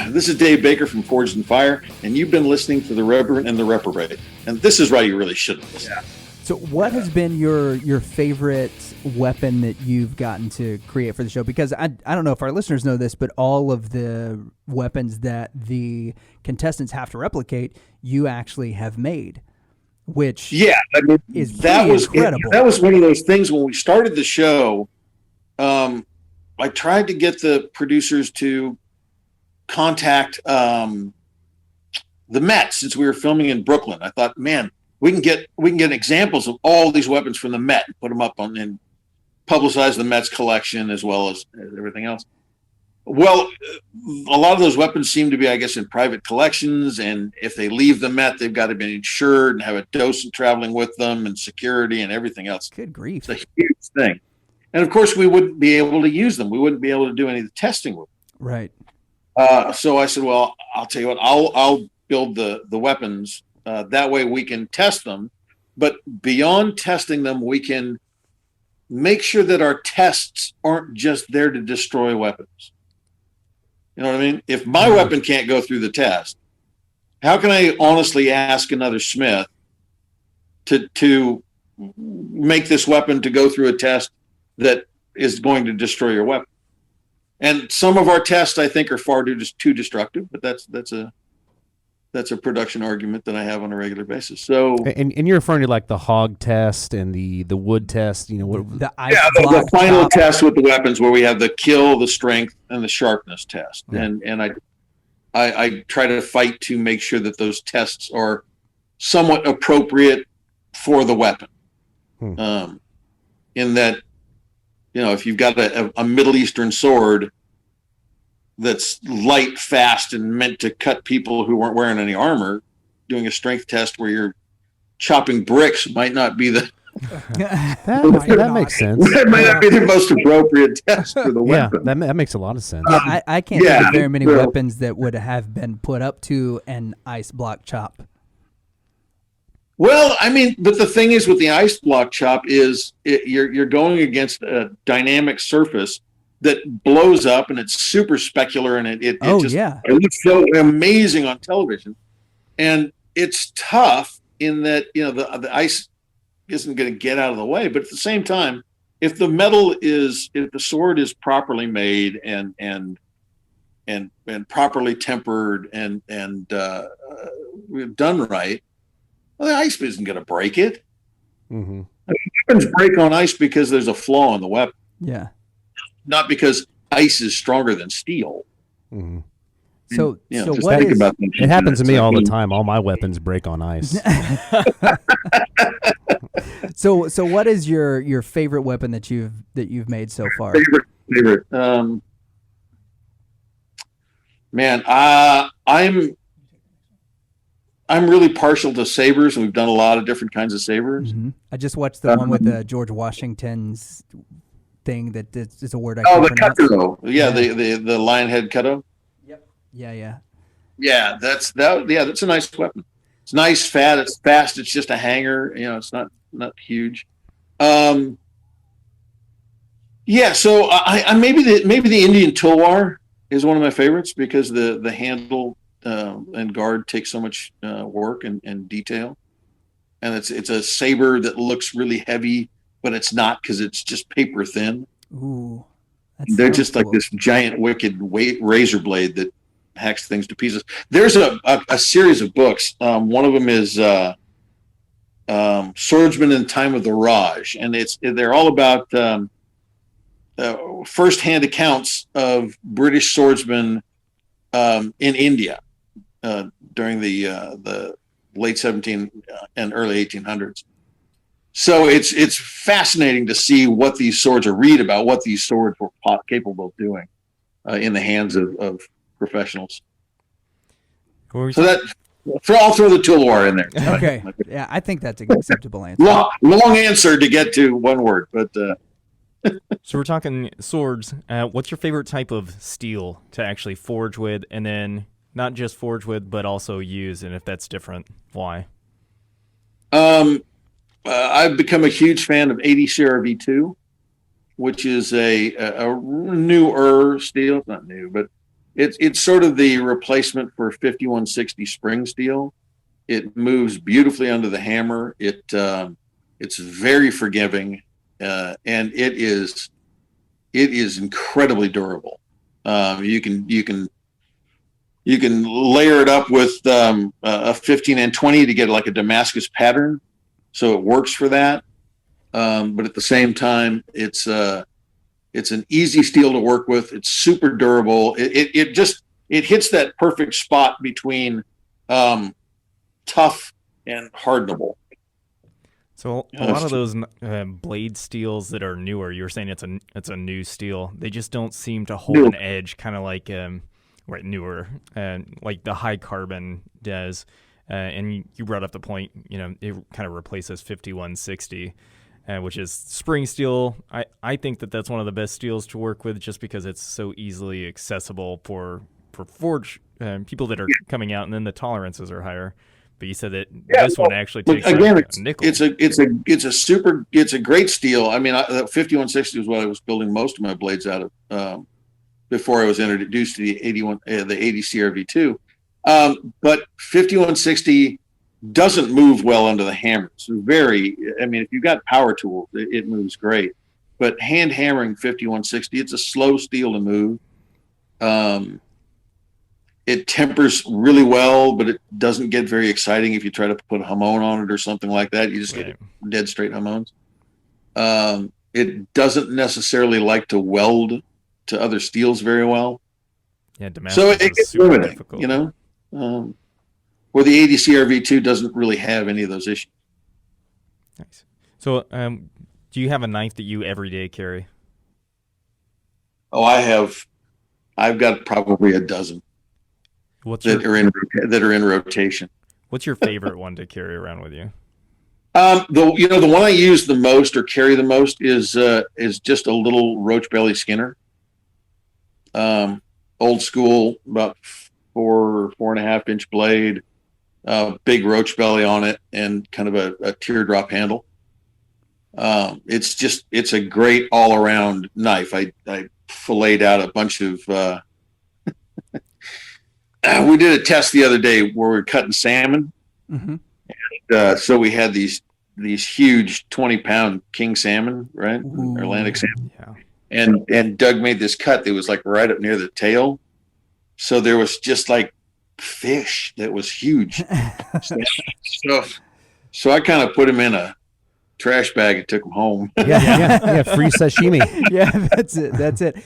This is Dave Baker from Forged in Fire, and you've been listening to the Reverend and the Reprobate. And this is why you really shouldn't listen. Yeah. So what has been your favorite weapon that you've gotten to create for the show? Because I don't know if our listeners know this, but all of the weapons that the contestants have to replicate, you actually have made, which is that was incredible. That was one of those things when we started the show. I tried to get the producers to contact the Met, since we were filming in Brooklyn. I thought, man, we can get examples of all these weapons from the Met and put them up on and publicize the Met's collection as well as everything else. Well, a lot of those weapons seem to be, I guess, in private collections, and if they leave the Met, they've got to be insured and have a docent traveling with them and security and everything else. Good grief. It's a huge thing. And of course, we wouldn't be able to use them. We wouldn't be able to do any of the testing with them. Right. So I said, well, I'll tell you what, I'll build the weapons. That way we can test them. But beyond testing them, we can make sure that our tests aren't just there to destroy weapons. You know what I mean? If my weapon can't go through the test, how can I honestly ask another Smith to make this weapon to go through a test that is going to destroy your weapon? And some of our tests, I think, are far too destructive, but that's a production argument that I have on a regular basis. So, and you're referring to like the hog test and the wood test, you know, the final test with the weapons where we have the kill, the strength, and the sharpness test. Yeah. And I try to fight to make sure that those tests are somewhat appropriate for the weapon. In that, you know, if you've got a Middle Eastern sword that's light, fast, and meant to cut people who weren't wearing any armor, doing a strength test where you're chopping bricks might not be the that makes sense. That might not be the most appropriate test for the weapon. Yeah, that makes a lot of sense. I can't think of very many weapons that would have been put up to an ice block chop. Well, I mean, but the thing is with the ice block chop is you're going against a dynamic surface that blows up, and it's super specular, and it looks so amazing on television. And it's tough in that, you know, the ice isn't going to get out of the way, but at the same time, if the sword is properly made and properly tempered and done right, well, the ice isn't going to break it. Mm-hmm. I mean, weapons break on ice because there's a flaw in the weapon. Yeah. Not because ice is stronger than steel. Mm-hmm. So what is, it happens to me all the time. All my weapons break on ice. So what is your favorite weapon that you've made so far? Favorite. Man, I'm really partial to sabers. We've done a lot of different kinds of sabers. Mm-hmm. I just watched the one with George Washington's thing that is a word I can't pronounce. The cutto. Yeah, the lion head cutto. Yep. Yeah. Yeah, that's a nice weapon. It's nice, fat, it's fast, it's just a hanger, you know, it's not huge. So I maybe the Indian tulwar is one of my favorites because the handle and guard takes so much work and detail. And it's a saber that looks really heavy, but it's not because it's just paper thin. Ooh, they're just cool. Like this giant, wicked razor blade that hacks things to pieces. There's a series of books. One of them is Swordsman in Time of the Raj, and they're all about first-hand accounts of British swordsmen in India during the late 17 and early 1800s. So it's fascinating to see what these swords are, read about what these swords were capable of doing in the hands of professionals. So I'll throw the tulwar in there. Okay. Yeah, I think that's an acceptable answer. Long answer to get to one word, but. So we're talking swords. What's your favorite type of steel to actually forge with, and then not just forge with, but also use? And if that's different, why? I've become a huge fan of 80 CRV2, which is a newer steel. It's not new, but it's sort of the replacement for 5160 spring steel. It moves beautifully under the hammer. It's very forgiving, and it is incredibly durable. You can layer it up with a 15 and 20 to get like a Damascus pattern, so it works for that. But at the same time, it's an easy steel to work with. It's super durable. It hits that perfect spot between tough and hardenable. So a lot of those blade steels that are newer, you were saying it's a new steel. They just don't seem to hold an edge, kind of like newer, like the high carbon does. And you brought up the point, it kind of replaces 5160, which is spring steel. I think that's one of the best steels to work with, just because it's so easily accessible for forge people that are coming out, and then the tolerances are higher. But you said that this one actually takes a nickel. It's a great steel. I mean, 5160 is what I was building most of my blades out of before I was introduced to the 80 CRV2. But 5160 doesn't move well under the hammer. It's if you've got power tools, it moves great. But hand hammering 5160, it's a slow steel to move. It tempers really well, but it doesn't get very exciting if you try to put a hamon on it or something like that. You just get dead straight hamons. It doesn't necessarily like to weld to other steels very well. Yeah, Damascus so it gets super limiting, difficult. Where the 80 CRV2 doesn't really have any of those issues. Nice. So, do you have a knife that you every day carry? Oh, I've got probably a dozen that are in rotation. What's your favorite one to carry around with you? The one I use the most or carry the most is just a little roach belly Skinner. Old school, about 4.5 inch blade, big roach belly on it, and kind of a teardrop handle. It's a great all around knife. I filleted out a bunch of. We did a test the other day where we were cutting salmon, and so we had these huge 20-pound king salmon, right? Ooh. Atlantic salmon. Yeah. And Doug made this cut that was like right up near the tail. So there was just like fish that was huge. So I kind of put him in a trash bag and took him home. Yeah, free sashimi. Yeah, that's it.